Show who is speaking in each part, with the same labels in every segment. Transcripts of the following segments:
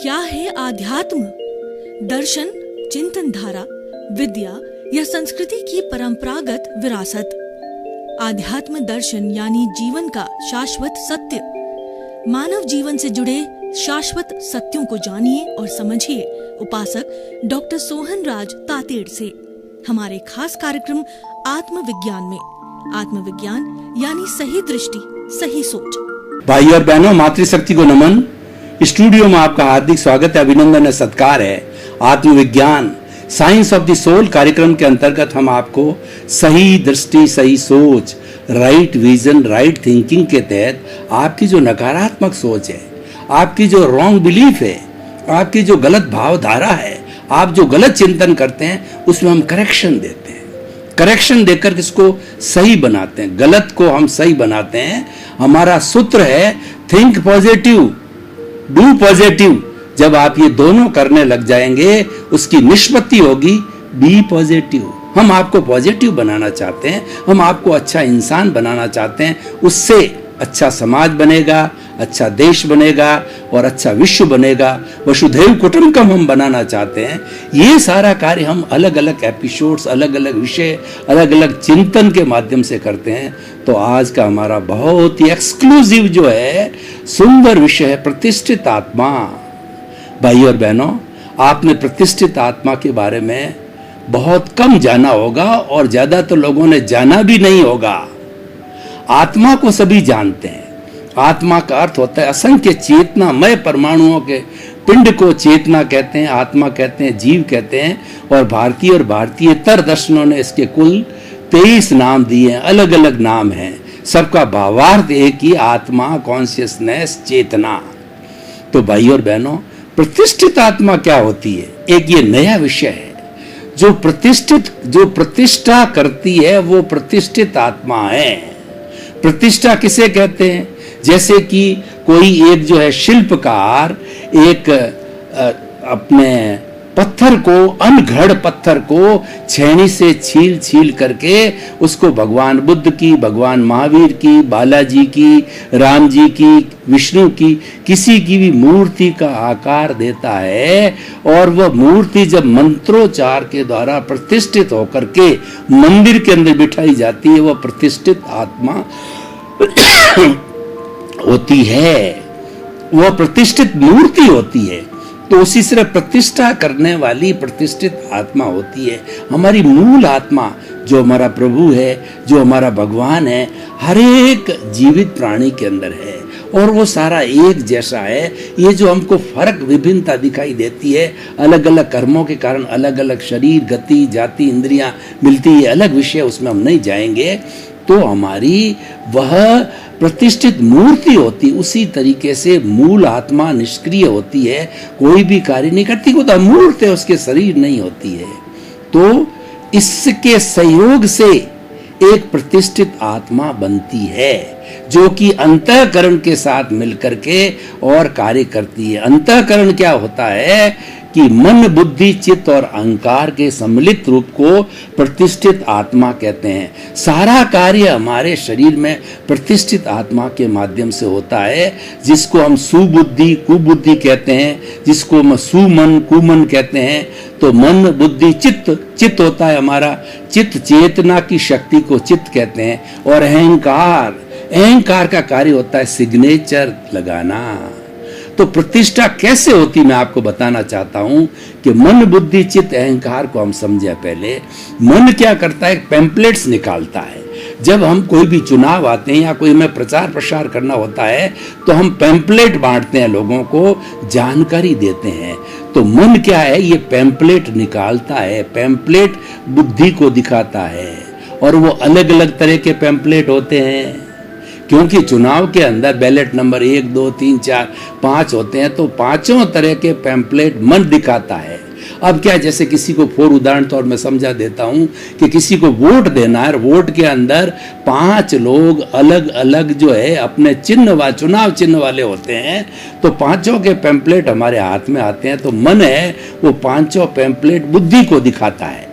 Speaker 1: क्या है आध्यात्म? दर्शन, चिंतन धारा, विद्या या संस्कृति की परंपरागत विरासत। आध्यात्म दर्शन यानी जीवन का शाश्वत सत्य। मानव जीवन से जुड़े शाश्वत सत्यों को जानिए और समझिए उपासक डॉक्टर सोहन राज तातेड़ से हमारे खास कार्यक्रम आत्मविज्ञान में। आत्मविज्ञान यानी सही दृष्टि, सही सोच।
Speaker 2: भाई और बहनों, मातृशक्ति को नमन। स्टूडियो में आपका हार्दिक स्वागत है, अभिनंदन है, सत्कार है। आत्मविज्ञान साइंस ऑफ द सोल कार्यक्रम के अंतर्गत हम आपको सही दृष्टि, सही सोच, राइट विजन, राइट थिंकिंग के तहत आपकी जो नकारात्मक सोच है, आपकी जो रॉन्ग बिलीफ है, आपकी जो गलत भावधारा है, आप जो गलत चिंतन करते हैं, उसमें हम करेक्शन देते हैं। करेक्शन देकर इसको सही बनाते हैं, गलत को हम सही बनाते हैं। हमारा सूत्र है थिंक पॉजिटिव, डू पॉजिटिव। जब आप ये दोनों करने लग जाएंगे, उसकी निष्पत्ति होगी बी पॉजिटिव। हम आपको पॉजिटिव बनाना चाहते हैं, हम आपको अच्छा इंसान बनाना चाहते हैं। उससे अच्छा समाज बनेगा, अच्छा देश बनेगा और अच्छा विश्व बनेगा। वसुधैव कुटुंबकम हम बनाना चाहते हैं। ये सारा कार्य हम अलग अलग एपिसोड्स, अलग अलग विषय, अलग अलग चिंतन के माध्यम से करते हैं। तो आज का हमारा बहुत ही एक्सक्लूसिव जो है सुंदर विषय है प्रतिष्ठित आत्मा। भाई और बहनों, आपने प्रतिष्ठित आत्मा के बारे में बहुत कम जाना होगा और ज्यादातर लोगों ने जाना भी नहीं होगा। आत्मा को सभी जानते हैं। आत्मा का अर्थ होता है असंख्य चेतनामय परमाणुओं के पिंड को चेतना कहते हैं, आत्मा कहते हैं, जीव कहते हैं। और भारतीयतर दर्शनों ने इसके कुल 23 नाम दिए हैं, अलग अलग नाम हैं। सबका भावार्थ एक ही, आत्मा, कॉन्शियसनेस, चेतना। तो भाई और बहनों, प्रतिष्ठित आत्मा क्या होती है? एक ये नया विषय है। जो प्रतिष्ठा करती है वो प्रतिष्ठित आत्मा है। प्रतिष्ठा किसे कहते हैं? जैसे कि कोई एक जो है शिल्पकार एक अपने पत्थर को, अनघड़ पत्थर को छेनी से छील छील करके उसको भगवान बुद्ध की, भगवान महावीर की, बालाजी की, राम जी की, विष्णु की, किसी की भी मूर्ति का आकार देता है। और वह मूर्ति जब मंत्रोच्चार के द्वारा प्रतिष्ठित होकर के मंदिर के अंदर बिठाई जाती है, वह प्रतिष्ठित आत्मा होती है, वह प्रतिष्ठित मूर्ति होती है। तो उसी तरह प्रतिष्ठा करने वाली प्रतिष्ठित आत्मा होती है। हमारी मूल आत्मा जो हमारा प्रभु है, जो हमारा भगवान है, हर एक जीवित प्राणी के अंदर है और वो सारा एक जैसा है। ये जो हमको फर्क, विभिन्नता दिखाई देती है, अलग अलग कर्मों के कारण अलग अलग शरीर, गति, जाति, इंद्रियां मिलती है, अलग विषय, उसमें हम नहीं जाएंगे। तो हमारी वह प्रतिष्ठित मूर्ति होती, उसी तरीके से मूल आत्मा निष्क्रिय होती है, कोई भी कार्य नहीं करती, वो तो अमूर्त है, उसके शरीर नहीं होती है। तो इसके सहयोग से एक प्रतिष्ठित आत्मा बनती है जो कि अंतःकरण के साथ मिलकर के और कार्य करती है। अंतःकरण क्या होता है कि मन, बुद्धि, चित्त और अहंकार के सम्मिलित रूप को प्रतिष्ठित आत्मा कहते हैं। सारा कार्य हमारे शरीर में प्रतिष्ठित आत्मा के माध्यम से होता है, जिसको हम सुबुद्धि, कुबुद्धि कहते हैं, जिसको हम सुमन, कुमन कहते हैं। तो मन, बुद्धि, चित्त होता है हमारा, चित्त चेतना की शक्ति को चित्त कहते हैं। और अहंकार का कार्य होता है सिग्नेचर लगाना। तो प्रतिष्ठा कैसे होती, मैं आपको बताना चाहता हूं कि मन, बुद्धि, चित्त, अहंकार को हम समझे। पहले मन क्या करता है? पैम्पलेट्स निकालता है। जब हम कोई भी चुनाव आते हैं या कोई हमें प्रचार प्रसार करना होता है तो हम पैम्पलेट बांटते हैं, लोगों को जानकारी देते हैं। तो मन क्या है? ये पैम्पलेट निकालता है, पैम्पलेट बुद्धि को दिखाता है। और वो अलग अलग तरह के पैम्पलेट होते हैं, क्योंकि चुनाव के अंदर बैलेट नंबर 1, 2, 3, 4, 5 होते हैं। तो पांचों तरह के पैम्पलेट मन दिखाता है। अब क्या, जैसे किसी को उदाहरण तौर में समझा देता हूं कि किसी को वोट देना है, वोट के अंदर 5 लोग अलग अलग जो है अपने चुनाव चिन्ह वाले होते हैं। तो पांचों के पैम्पलेट हमारे हाथ में आते हैं। तो मन है वो पांचों पैम्पलेट बुद्धि को दिखाता है।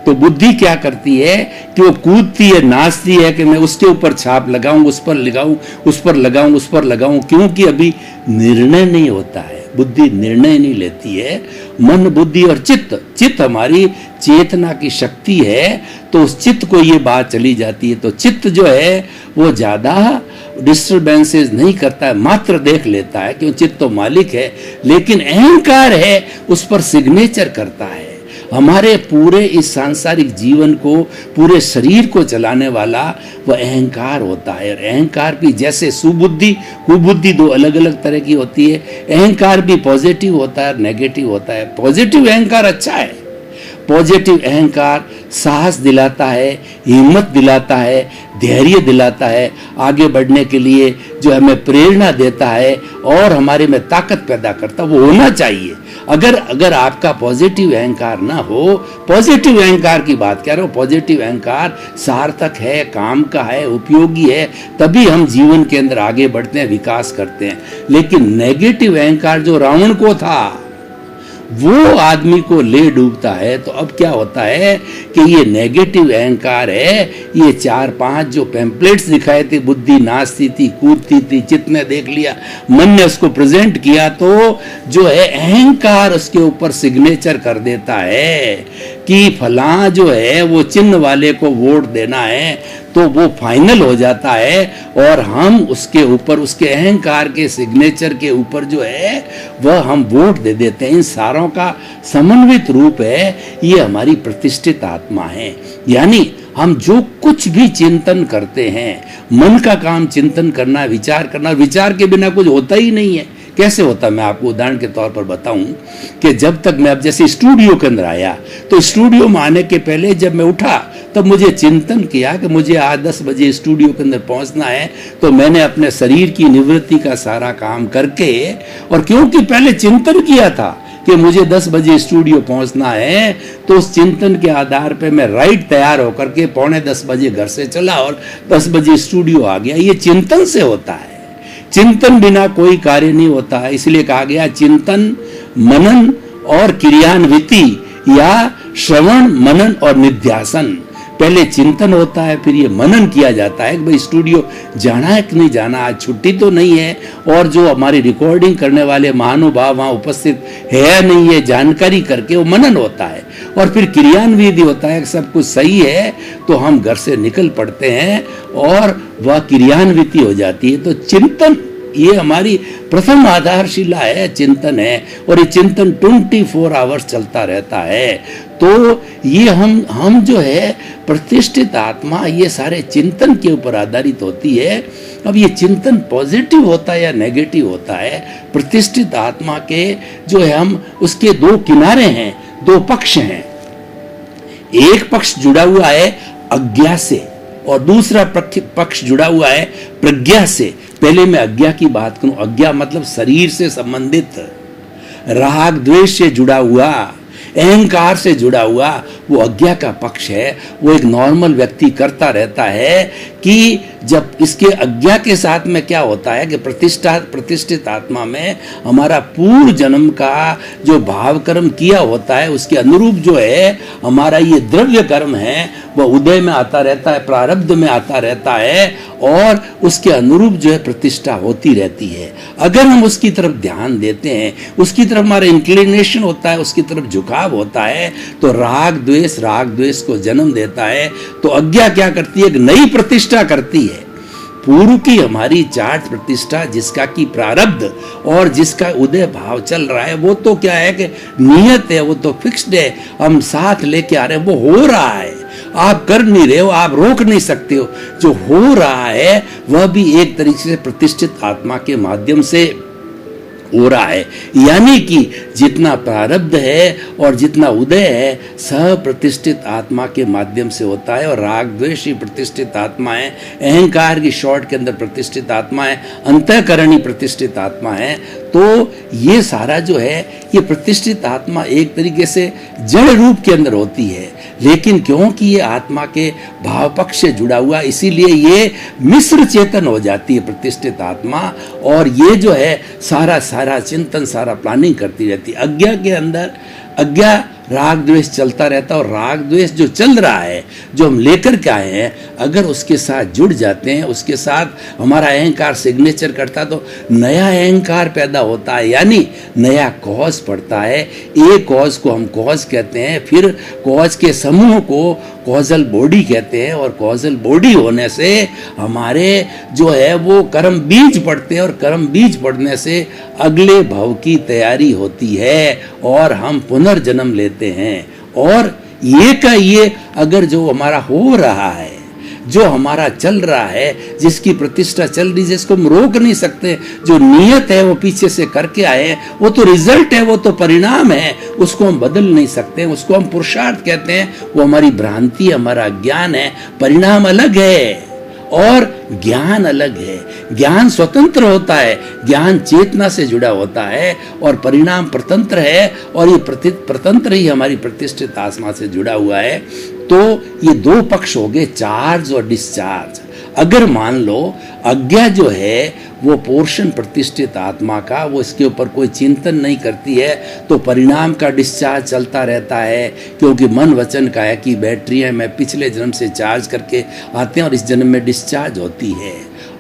Speaker 2: तो बुद्धि क्या करती है कि वो कूदती है, नाचती है कि मैं उसके ऊपर छाप लगाऊं, उस पर लगाऊं, उस पर लगाऊं, उस पर लगाऊं, क्योंकि अभी निर्णय नहीं होता है। बुद्धि निर्णय नहीं लेती है। मन, बुद्धि और चित्त, चित्त हमारी चेतना की शक्ति है, तो उस चित्त को ये बात चली जाती है। तो चित्त जो है वो ज्यादा डिस्टर्बेंसेस नहीं करता है, मात्र देख लेता है, क्यों चित्त तो मालिक है। लेकिन अहंकार है उस पर सिग्नेचर करता है। हमारे पूरे इस सांसारिक जीवन को, पूरे शरीर को चलाने वाला वह अहंकार होता है। और अहंकार भी जैसे सुबुद्धि, कुबुद्धि दो अलग अलग तरह की होती है। अहंकार भी पॉजिटिव होता है और नेगेटिव होता है। पॉजिटिव अहंकार अच्छा है। पॉजिटिव अहंकार साहस दिलाता है, हिम्मत दिलाता है, धैर्य दिलाता है, आगे बढ़ने के लिए जो हमें प्रेरणा देता है और हमारे में ताकत पैदा करता है। वो होना चाहिए। अगर आपका पॉजिटिव अहंकार ना हो, पॉजिटिव अहंकार की बात कर रहे हो, पॉजिटिव अहंकार सार्थक है, काम का है, उपयोगी है, तभी हम जीवन के अंदर आगे बढ़ते हैं, विकास करते हैं। लेकिन नेगेटिव अहंकार जो रावण को था, वो आदमी को ले डूबता है। तो अब क्या होता है कि ये नेगेटिव अहंकार है, ये 4-5 जो पैम्पलेट्स दिखाए थे, बुद्धि नाचती थी, कूदती थी, चित्त ने देख लिया, मन ने उसको प्रेजेंट किया, तो जो है अहंकार उसके ऊपर सिग्नेचर कर देता है कि फलां जो है वो चिन्ह वाले को वोट देना है, तो वो फाइनल हो जाता है। और हम उसके ऊपर, उसके अहंकार के सिग्नेचर के ऊपर जो है वह हम वोट दे देते हैं। इन सारों का समन्वित रूप है ये हमारी प्रतिष्ठित आत्मा है। यानी हम जो कुछ भी चिंतन करते हैं, मन का काम चिंतन करना, विचार करना, विचार के बिना कुछ होता ही नहीं है। कैसे होता, मैं आपको उदाहरण के तौर पर बताऊं कि जब तक मैं अब जैसे स्टूडियो के अंदर आया, तो स्टूडियो में आने के पहले जब मैं उठा तब मुझे चिंतन किया कि मुझे आज 10 बजे स्टूडियो के अंदर पहुंचना है। तो मैंने अपने शरीर की निवृत्ति का सारा काम करके, और क्योंकि पहले चिंतन किया था कि मुझे 10 बजे स्टूडियो पहुंचना है, तो उस चिंतन के आधार पे मैं राइट तैयार होकर के 9:45 बजे घर से चला और 10 बजे स्टूडियो आ गया। ये चिंतन से होता है। चिंतन बिना कोई कार्य नहीं होता है। इसलिए कहा गया चिंतन, मनन और क्रियान्विति, या श्रवण, मनन और निध्यासन। पहले चिंतन होता है, फिर ये मनन किया जाता है कि भाई स्टूडियो जाना है कि नहीं जाना, आज छुट्टी तो नहीं है, और जो हमारी रिकॉर्डिंग करने वाले महानुभाव वहाँ उपस्थित है या नहीं है, जानकारी करके वो मनन होता है। और फिर क्रियान्विधि होता है, सब कुछ सही है तो हम घर से निकल पड़ते हैं और वह क्रियान्विति हो जाती है। तो चिंतन ये हमारी प्रथम आधारशिला है, चिंतन है, और ये चिंतन 24 आवर्स चलता रहता है। तो ये हम जो है प्रतिष्ठित आत्मा, ये सारे चिंतन के ऊपर आधारित होती है। अब ये चिंतन पॉजिटिव होता है या नेगेटिव होता है, प्रतिष्ठित आत्मा के जो है हम उसके दो किनारे हैं, दो पक्ष हैं। एक पक्ष जुड़ा हुआ है अज्ञा से और दूसरा पक्ष जुड़ा हुआ है प्रज्ञा से। पहले मैं अज्ञा की बात करूं। अज्ञा मतलब शरीर से संबंधित, राग द्वेष से जुड़ा हुआ, अहंकार से जुड़ा हुआ, वो अज्ञा का पक्ष है। वो एक नॉर्मल व्यक्ति करता रहता है कि जब इसके अज्ञा के साथ में क्या होता है कि प्रतिष्ठित आत्मा में हमारा पूर्व जन्म का जो भाव कर्म किया होता है, उसके अनुरूप जो है हमारा ये द्रव्य कर्म है, वह उदय में आता रहता है, प्रारब्ध में आता रहता है, और उसके अनुरूप जो है प्रतिष्ठा होती रहती है। अगर हम उसकी तरफ ध्यान देते हैं, उसकी तरफ हमारा इंक्लिनेशन होता है, उसकी तरफ झुकाव होता है, तो राग द्वेष को जन्म देता है। तो अज्ञा क्या करती है, एक नई प्रतिष्ठा करती है। पूर्व की हमारी चार्ट प्रतिष्ठा, जिसका की प्रारब्ध और जिसका उदय भाव चल रहा है, वो तो क्या है कि नियत है, वो तो फिक्स्ड है, हम साथ लेके आ रहे हैं, वो हो रहा है, आप कर नहीं रहे हो, आप रोक नहीं सकते हो। जो हो रहा है वह भी एक तरीके से प्रतिष्ठित आत्मा के माध्यम से हो रहा है। यानी कि जितना प्रारब्ध है और जितना उदय है सब प्रतिष्ठित आत्मा के माध्यम से होता है। और राग द्वेष ही प्रतिष्ठित आत्मा है, अहंकार की शॉर्ट के अंदर प्रतिष्ठित आत्मा है, अंतःकरण ही प्रतिष्ठित आत्मा है। तो ये सारा जो है ये प्रतिष्ठित आत्मा एक तरीके से जड़ रूप के अंदर होती है, लेकिन क्योंकि ये आत्मा के भाव पक्ष से जुड़ा हुआ, इसीलिए ये मिश्र चेतन हो जाती है प्रतिष्ठित आत्मा। और ये जो है सारा चिंतन, सारा प्लानिंग करती रहती है। अज्ञा के अंदर, अज्ञा राग द्वेष चलता रहता है, और राग द्वेष जो चल रहा है, जो हम लेकर के आए हैं, अगर उसके साथ जुड़ जाते हैं, उसके साथ हमारा अहंकार सिग्नेचर करता, तो नया अहंकार पैदा होता है, यानी नया कॉज पड़ता है। एक कॉज को हम कॉज कहते हैं, फिर कॉज के समूह को कॉजल बॉडी कहते हैं, और कॉजल बॉडी होने से हमारे जो है वो कर्म बीज पड़ते हैं, और कर्म बीज पड़ने से अगले भव की तैयारी होती है और हम पुनर्जन्म लेते हैं। और ये का ये अगर जो हमारा हो रहा है, जो हमारा चल रहा है, जिसकी प्रतिष्ठा चल रही है, जिसको हम रोक नहीं सकते, जो नियत है वो पीछे से करके आए हैं, वो तो रिजल्ट है, वो तो परिणाम है, उसको हम बदल नहीं सकते, उसको हम पुरुषार्थ कहते हैं। वो हमारी भ्रांति, हमारा ज्ञान है। परिणाम अलग है और ज्ञान अलग है। ज्ञान स्वतंत्र होता है, ज्ञान चेतना से जुड़ा होता है, और परिणाम प्रतंत्र है, और ये प्रतंत्र ही हमारी प्रतिष्ठित आत्मा से जुड़ा हुआ है। तो ये दो पक्ष हो गए, चार्ज और डिस्चार्ज। अगर मान लो अज्ञा जो है वो पोर्शन प्रतिष्ठित आत्मा का, वो इसके ऊपर कोई चिंतन नहीं करती है, तो परिणाम का डिस्चार्ज चलता रहता है, क्योंकि मन वचन काया की बैटरियां मैं पिछले जन्म से चार्ज करके आते हैं और इस जन्म में डिस्चार्ज होती है।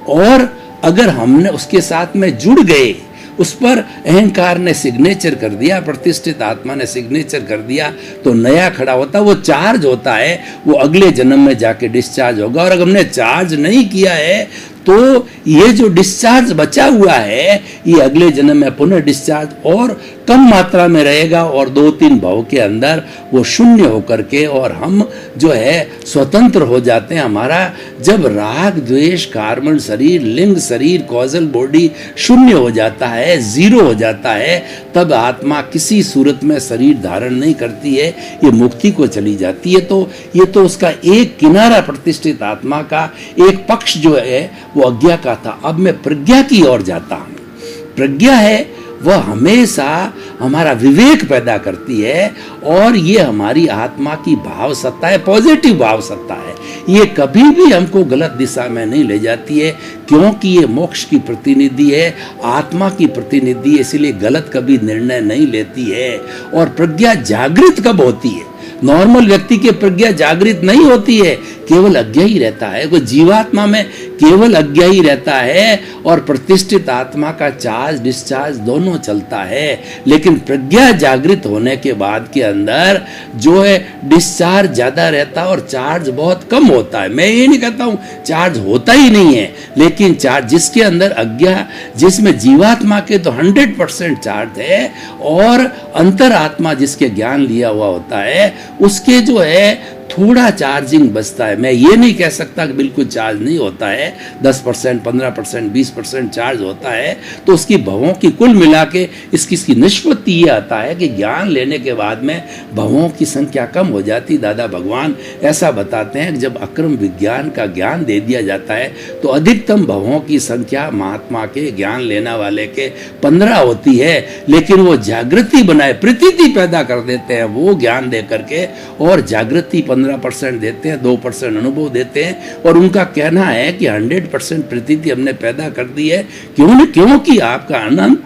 Speaker 2: और अगर हमने उसके साथ में जुड़ गए, उस पर अहंकार ने सिग्नेचर कर दिया, प्रतिष्ठित आत्मा ने सिग्नेचर कर दिया, तो नया खड़ा होता, वो चार्ज होता है, वो अगले जन्म में जाके डिस्चार्ज होगा। और अगर हमने चार्ज नहीं किया है तो ये जो डिस्चार्ज बचा हुआ है, ये अगले जन्म में पुनः डिस्चार्ज और कम मात्रा में रहेगा, और 2-3 भाव के अंदर वो शून्य होकर के और हम जो है स्वतंत्र हो जाते हैं। हमारा जब राग द्वेष कार्बन शरीर, लिंग शरीर, कॉजल बॉडी शून्य हो जाता है, जीरो हो जाता है, तब आत्मा किसी सूरत में शरीर धारण नहीं करती है, ये मुक्ति को चली जाती है। तो ये तो उसका एक किनारा प्रतिष्ठित आत्मा का एक पक्ष जो है वो अज्ञा का था। अब मैं प्रज्ञा की ओर जाता हूं। प्रज्ञा है वह हमेशा हमारा विवेक पैदा करती है, और ये हमारी आत्मा की भाव सत्ता है, पॉजिटिव भाव सत्ता है। ये कभी भी हमको गलत दिशा में नहीं ले जाती है, क्योंकि ये मोक्ष की प्रतिनिधि है, आत्मा की प्रतिनिधि है, इसलिए गलत कभी निर्णय नहीं लेती है। और प्रज्ञा जागृत कब होती है? नॉर्मल व्यक्ति की प्रज्ञा जागृत नहीं होती है, केवल अज्ञा ही रहता है। कोई जीवात्मा में केवल अज्ञा ही रहता है, और प्रतिष्ठित आत्मा का चार्ज डिस्चार्ज दोनों चलता है। लेकिन प्रज्ञा जागृत होने के बाद के अंदर जो है डिस्चार्ज ज्यादा रहता है और चार्ज बहुत कम होता है। मैं ये नहीं कहता हूं चार्ज होता ही नहीं है, लेकिन चार्ज जिसके अंदर अज्ञा, जिसमें जीवात्मा के तो 100% चार्ज है, और अंतरात्मा जिसके ज्ञान लिया हुआ होता है उसके जो है थोड़ा चार्जिंग बचता है। मैं ये नहीं कह सकता कि बिल्कुल चार्ज नहीं होता है, 10%, 15%, 20% चार्ज होता है। तो उसकी भवों की कुल मिला के इसकी निष्पत्ति ये आता है कि ज्ञान लेने के बाद में भवों की संख्या कम हो जाती। दादा भगवान ऐसा बताते हैं कि जब अक्रम विज्ञान का ज्ञान दे दिया जाता है तो अधिकतम भवों की संख्या महात्मा के ज्ञान लेने वाले के 15 होती है, लेकिन वो जागृति बनाए, प्रतीति पैदा कर देते हैं वो ज्ञान दे करके, और जागृति 15% देते हैं, 2% अनुभव देते हैं। और उनका कहना है कि 100% प्रतीति हमने पैदा कर दी है। क्योंकि आपका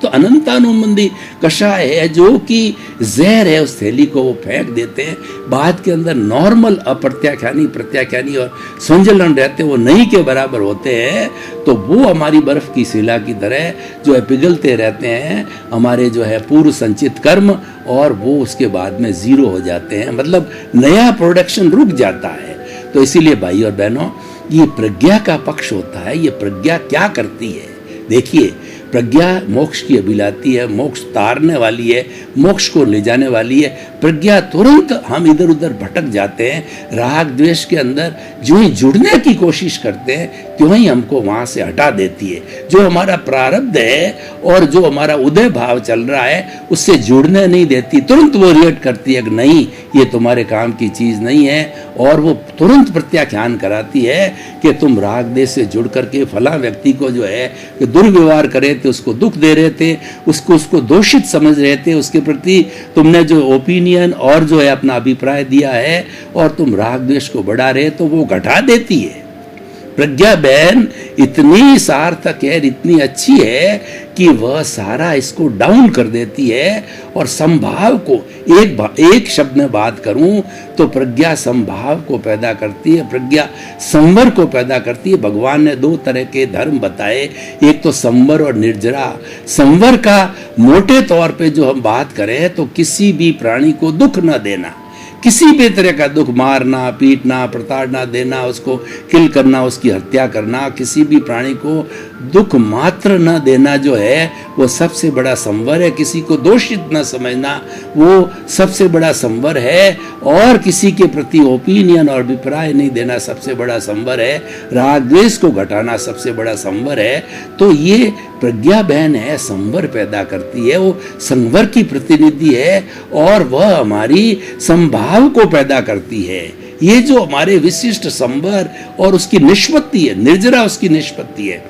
Speaker 2: अनंतानुबंधी कषाय है, जो कि जहर है, उस थैली को वो फेंक देते हैं। बाद के अंदर नॉर्मल अप्रत्याख्यानी, प्रत्याख्यानी और संजलन रहते हैं, वो नहीं के बराबर होते हैं। तो वो हमारी बर्फ की शिला की तरह जो है पिघलते रहते हैं, हमारे जो है पूर्व संचित कर्म, और वो उसके बाद में जीरो हो जाते हैं, मतलब नया प्रोडक्शन रुक जाता है। तो इसीलिए भाई और बहनों, ये प्रज्ञा का पक्ष होता है। ये प्रज्ञा क्या करती है? देखिए, प्रज्ञा मोक्ष की अभिलाती है, मोक्ष तारने वाली है, मोक्ष को ले जाने वाली है। प्रज्ञा तुरंत हम इधर उधर भटक जाते हैं, राग द्वेष के अंदर जो ही जुड़ने की कोशिश करते हैं त्यों ही हमको वहां से हटा देती है। जो हमारा प्रारब्ध है और जो हमारा उदय भाव चल रहा है उससे जुड़ने नहीं देती, तुरंत वो रिएक्ट करती है कि नहीं, ये तुम्हारे काम की चीज नहीं है, और वो तुरंत प्रत्याख्यान कराती है कि तुम राग देश से जुड़ करके फला व्यक्ति को जो है कि दुर्व्यवहार करे थे, उसको दुख दे रहे थे, उसको दोषित समझ रहे थे, उसके प्रति तुमने जो ओपिनियन और जो है अपना अभिप्राय दिया है, और तुम राग द्वेष को बढ़ा रहे, तो वो घटा देती है। प्रज्ञा बहन इतनी सार्थक है, इतनी अच्छी है कि वह सारा इसको डाउन कर देती है और संभाव को, एक शब्द में बात करूं तो प्रज्ञा संभाव को पैदा करती है, प्रज्ञा संवर को पैदा करती है। भगवान ने दो तरह के धर्म बताए, एक तो संवर और निर्जरा। संवर का मोटे तौर पे जो हम बात करें तो किसी भी प्राणी को दुख न देना, किसी भी तरह का दुख, मारना, पीटना, प्रताड़ना देना, उसको किल करना, उसकी हत्या करना, किसी भी प्राणी को दुख मात्र न देना जो है वो सबसे बड़ा संवर है। किसी को दोषित न समझना वो सबसे बड़ा संवर है, और किसी के प्रति ओपिनियन और अभिप्राय नहीं देना सबसे बड़ा संवर है। राग द्वेष को घटाना सबसे बड़ा संवर है। तो ये प्रज्ञा बहन है, संवर पैदा करती है, वो संवर की प्रतिनिधि है और वह हमारी संभाव को पैदा करती है। ये जो हमारे विशिष्ट संवर और उसकी निष्पत्ति है, निर्जरा उसकी निष्पत्ति है।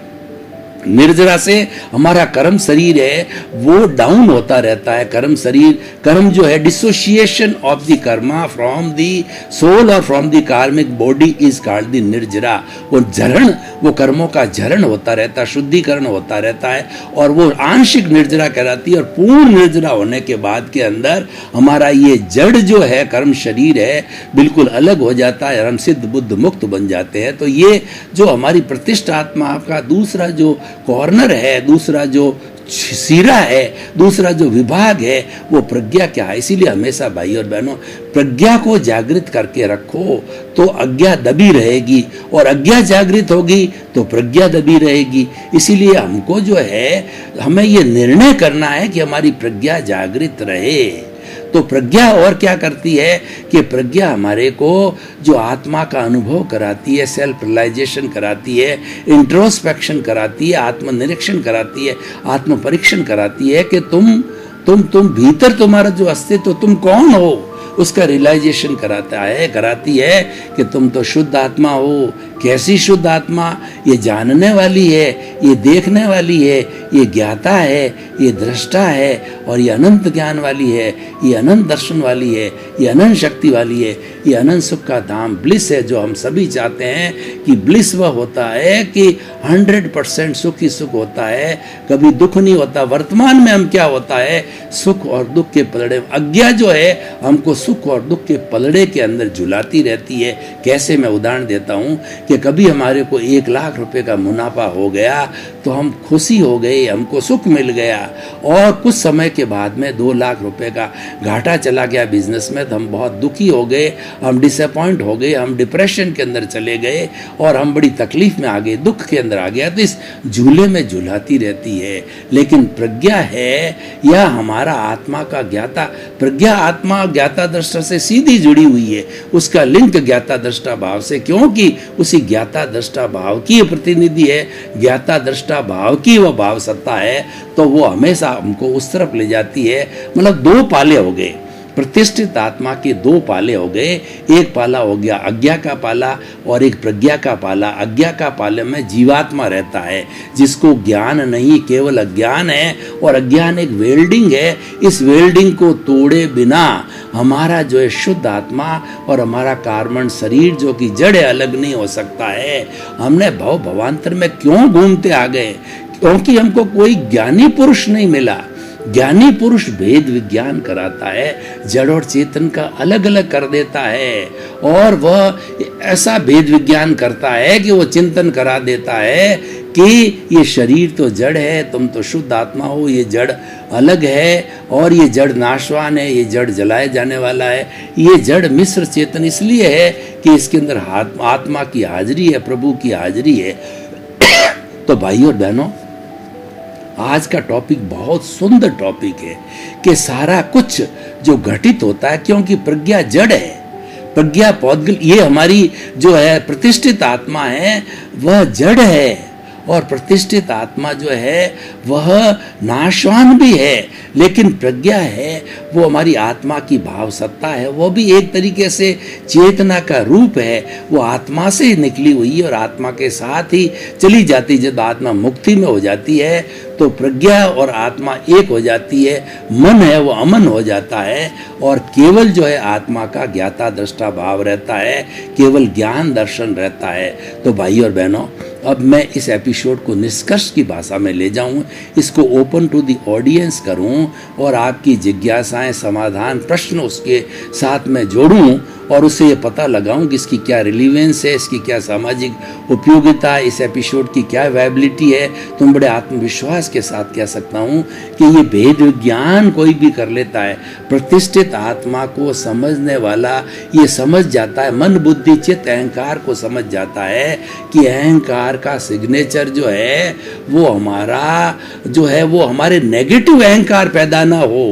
Speaker 2: निर्जरा से हमारा कर्म शरीर है वो डाउन होता रहता है। कर्म शरीर, कर्म जो है dissociation of the karma from the soul और from the karmic body is called the nirjara. वो झरण, वो कर्मों का झरण होता रहता है, शुद्धिकरण होता रहता है, और वो आंशिक निर्जरा कहलाती है। और पूर्ण निर्जरा होने के बाद के अंदर हमारा ये जड़ जो है कर्म शरीर है बिल्कुल अलग हो जाता है, हम सिद्ध बुद्ध मुक्त बन जाते हैं। तो ये जो हमारी प्रतिष्ठा आत्मा का दूसरा जो कॉर्नर है, दूसरा जो सिरा है, दूसरा जो विभाग है वो प्रज्ञा क्या है। इसीलिए हमेशा भाई और बहनों प्रज्ञा को जागृत करके रखो तो अज्ञा दबी रहेगी, और अज्ञा जागृत होगी तो प्रज्ञा दबी रहेगी। इसीलिए हमको जो है हमें ये निर्णय करना है कि हमारी प्रज्ञा जागृत रहे। तो प्रज्ञा और क्या करती है कि प्रज्ञा हमारे को जो आत्मा का अनुभव कराती है, सेल्फ रियलाइजेशन कराती है, इंट्रोस्पेक्शन कराती है, आत्मनिरीक्षण कराती है, आत्म परीक्षण कराती है कि तुम भीतर तुम्हारा जो अस्तित्व, तुम कौन हो उसका रियलाइजेशन कराती है कि तुम तो शुद्ध आत्मा हो। कैसी शुद्ध आत्मा? ये जानने वाली है, ये देखने वाली है, ये ज्ञाता है, ये दृष्टा है, और ये अनंत ज्ञान वाली है, ये अनंत दर्शन वाली है, ये अनंत शक्ति वाली है, ये अनंत सुख का धाम ब्लिस है। जो हम सभी चाहते हैं कि ब्लिस वह होता है कि 100% सुख ही सुख होता है, कभी दुख नहीं होता। वर्तमान में हम क्या होता है, सुख और दुख के पलड़े, अज्ञा जो है हमको सुख और दुख के पलड़े के अंदर झुलाती रहती है। कैसे? मैं उदाहरण देता हूँ कि कभी हमारे को 1 लाख रुपए का मुनाफा हो गया तो हम खुशी हो गए, हमको सुख मिल गया, और कुछ समय के बाद में 2 लाख रुपए का घाटा चला गया बिजनेस में, तो हम बहुत दुखी हो गए, हम डिसअपॉइंट हो गए, हम डिप्रेशन के अंदर चले गए और हम बड़ी तकलीफ में आ गए, दुख के अंदर आ गया। तो इस झूले में झुलाती रहती है। लेकिन प्रज्ञा है या हमारा आत्मा का ज्ञाता, प्रज्ञा आत्मा ज्ञाता दृष्टा से सीधी जुड़ी हुई है, उसका लिंक ज्ञाता दृष्टा भाव से, क्योंकि उसी ज्ञाता दृष्टा भाव की प्रतिनिधि है, ज्ञाता दृष्टा भाव की वह भाव सत्ता है। तो वो हमेशा हमको उस तरफ ले जाती है। मतलब 2 पाले हो गए, प्रतिष्ठित आत्मा के 2 पाले हो गए। एक पाला हो गया अज्ञा का पाला और एक प्रज्ञा का पाला। अज्ञा का पाले में जीवात्मा रहता है जिसको ज्ञान नहीं, केवल अज्ञान है, और अज्ञान एक वेल्डिंग है। इस वेल्डिंग को तोड़े बिना हमारा जो है शुद्ध आत्मा और हमारा कार्बन शरीर जो कि जड़ है अलग नहीं हो सकता है। हमने भव भवांतर में क्यों घूमते आ गए? क्योंकि हमको कोई ज्ञानी पुरुष नहीं मिला। ज्ञानी पुरुष भेद विज्ञान कराता है, जड़ और चेतन का अलग अलग कर देता है, और वह ऐसा भेद विज्ञान करता है कि वो चिंतन करा देता है कि ये शरीर तो जड़ है, तुम तो शुद्ध आत्मा हो, ये जड़ अलग है, और ये जड़ नाशवान है, ये जड़ जलाए जाने वाला है। ये जड़ मिश्र चेतन इसलिए है कि इसके अंदर आत्मा की हाजिरी है, प्रभु की हाजिरी है। तो भाइयों और बहनों, आज का टॉपिक बहुत सुंदर टॉपिक है कि सारा कुछ जो घटित होता है, क्योंकि प्रज्ञा जड़ है, प्रज्ञा पौद्गल, ये हमारी जो है प्रतिष्ठित आत्मा है वह जड़ है, और प्रतिष्ठित आत्मा जो है वह नाशवान भी है। लेकिन प्रज्ञा है वो हमारी आत्मा की भाव सत्ता है, वो भी एक तरीके से चेतना का रूप है। वो आत्मा से ही निकली हुई और आत्मा के साथ ही चली जाती। जब आत्मा मुक्ति में हो जाती है तो प्रज्ञा और आत्मा एक हो जाती है, मन है वो अमन हो जाता है और केवल जो है आत्मा का ज्ञाता दृष्टा भाव रहता है, केवल ज्ञान दर्शन रहता है। तो भाई और बहनों, अब मैं इस एपिसोड को निष्कर्ष की भाषा में ले जाऊं, इसको ओपन टू द ऑडियंस करूं और आपकी जिज्ञासाएं, समाधान, प्रश्न उसके साथ में जोड़ूं और उससे ये पता लगाऊं कि इसकी क्या रिलीवेंस है, इसकी क्या सामाजिक उपयोगिता, इस एपिसोड की क्या वैबिलिटी है। तो मैं बड़े आत्मविश्वास के साथ कह सकता हूं कि ये भेद विज्ञान कोई भी कर लेता है, प्रतिष्ठित आत्मा को समझने वाला ये समझ जाता है, मन बुद्धि चित्त अहंकार को समझ जाता है कि अहंकार का सिग्नेचर जो है वो हमारा जो है वो हमारे नेगेटिव अहंकार पैदा ना हो।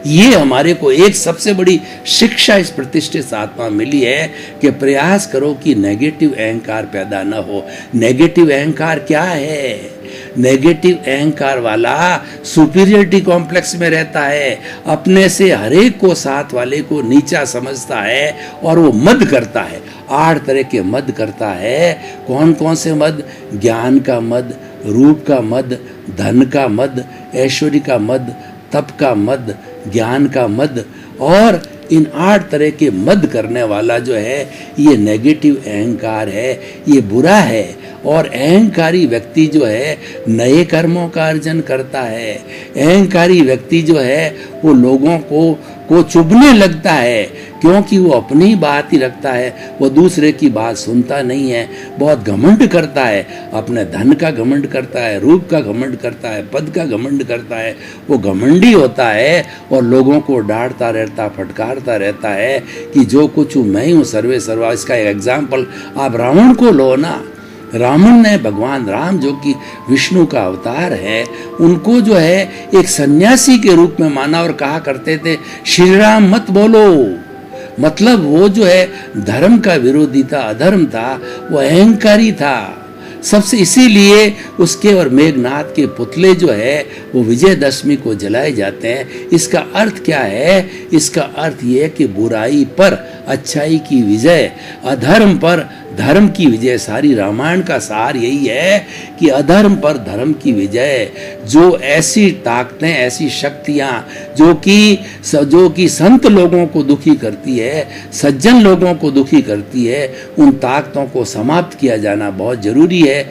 Speaker 2: ये हमारे को एक सबसे बड़ी शिक्षा इस प्रतिष्ठित आत्मा मिली है कि प्रयास करो कि नेगेटिव अहंकार पैदा ना हो। नेगेटिव अहंकार क्या है? नेगेटिव अहंकार वाला सुपीरियरिटी कॉम्प्लेक्स में रहता है, अपने से हरेक को, साथ वाले को नीचा समझता है और वो मद करता है। 8 तरह के मद करता है। कौन कौन से मद? ज्ञान का मद, रूप का मद, धन का मद, ऐश्वर्य का मद, तप का मद, ज्ञान का मद। और इन 8 तरह के मद करने वाला जो है ये नेगेटिव अहंकार है, ये बुरा है। और अहंकारी व्यक्ति जो है नए कर्मों का अर्जन करता है। अहंकारी व्यक्ति जो है वो लोगों को चुभने लगता है, क्योंकि वो अपनी बात ही रखता है, वो दूसरे की बात सुनता नहीं है। बहुत घमंड करता है, अपने धन का घमंड करता है, रूप का घमंड करता है, पद का घमंड करता है। वो घमंडी होता है और लोगों को डांटता रहता, फटकारता रहता है कि जो कुछ हूँ मैं ही हूँ, सर्वे सर्वा। इसका एक एग्जाम्पल आप रावण को लो ना। रावण ने भगवान राम जो कि विष्णु का अवतार है, उनको जो है एक सन्यासी के रूप में माना और कहा करते थे श्री राम मत बोलो। मतलब वो जो है धर्म का विरोधी था, अधर्म था, वो अहंकारी था सबसे। इसीलिए उसके और मेघनाथ के पुतले जो है वो विजयदशमी को जलाए जाते हैं। इसका अर्थ क्या है? इसका अर्थ ये है कि बुराई पर अच्छाई की विजय, अधर्म पर धर्म की विजय। सारी रामायण का सार यही है कि अधर्म पर धर्म की विजय। जो ऐसी ताकतें, ऐसी शक्तियां जो कि संत लोगों को दुखी करती है, सज्जन लोगों को दुखी करती है, उन ताकतों को समाप्त किया जाना बहुत जरूरी है।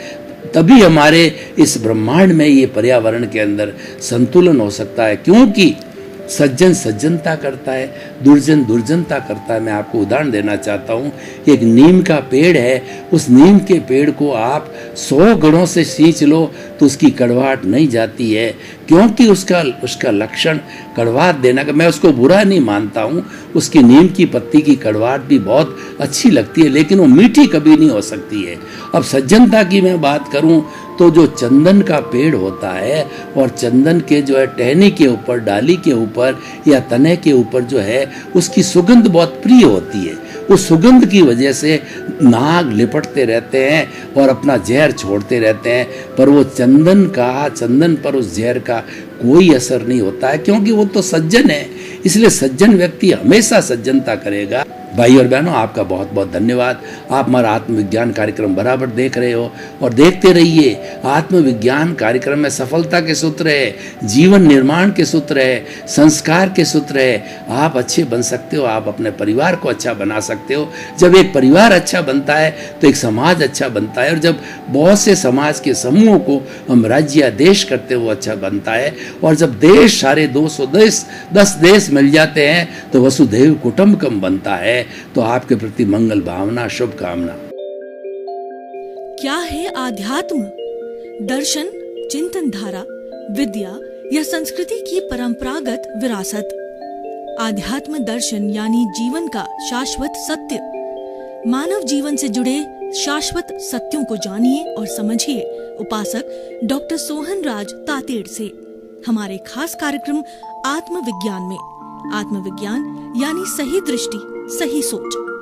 Speaker 2: तभी हमारे इस ब्रह्मांड में ये पर्यावरण के अंदर संतुलन हो सकता है। क्योंकि सज्जन सज्जनता करता है, दुर्जन दुर्जनता करता है। मैं आपको उदाहरण देना चाहता हूँ। एक नीम का पेड़ है, उस नीम के पेड़ को आप 100 घड़ों से सींच लो तो उसकी कड़वाहट नहीं जाती है, क्योंकि उसका लक्षण कड़वाहट देना का। मैं उसको बुरा नहीं मानता हूँ, उसकी नीम की पत्ती की कड़वाहट भी बहुत अच्छी लगती है, लेकिन वो मीठी कभी नहीं हो सकती है। अब सज्जनता की मैं बात करूँ तो जो चंदन का पेड़ होता है और चंदन के जो है टहनी के ऊपर, डाली के ऊपर या तने के ऊपर जो है उसकी सुगंध बहुत प्रिय होती है। उस सुगंध की वजह से नाग लिपटते रहते हैं और अपना जहर छोड़ते रहते हैं, पर वो चंदन पर उस जहर का कोई असर नहीं होता है, क्योंकि वो तो सज्जन है। इसलिए सज्जन व्यक्ति हमेशा सज्जनता करेगा। भाई और बहनों, आपका बहुत बहुत धन्यवाद। आप हमारा आत्मविज्ञान कार्यक्रम बराबर देख रहे हो और देखते रहिए। आत्मविज्ञान कार्यक्रम में सफलता के सूत्र है, जीवन निर्माण के सूत्र है, संस्कार के सूत्र है। आप अच्छे बन सकते हो, आप अपने परिवार को अच्छा बना सकते हो। जब एक परिवार अच्छा बनता है तो एक समाज अच्छा बनता है, और जब बहुत से समाज के समूहों को हम राज्य या देश करते हुए अच्छा बनता है। और जब देश सारे 210 देश मिल जाते हैं तो वसुधैव कुटुंबकम बनता है। तो आपके प्रति मंगल भावना, शुभकामना।
Speaker 1: क्या है आध्यात्म? दर्शन, चिंतन धारा, विद्या या संस्कृति की परंपरागत विरासत। आध्यात्म दर्शन यानी जीवन का शाश्वत सत्य। मानव जीवन से जुड़े शाश्वत सत्यों को जानिए और समझिए उपासक डॉक्टर सोहन राज तातेड़ से हमारे खास कार्यक्रम आत्मविज्ञान में। आत्मविज्ञान यानी सही दृष्टि, सही सोच।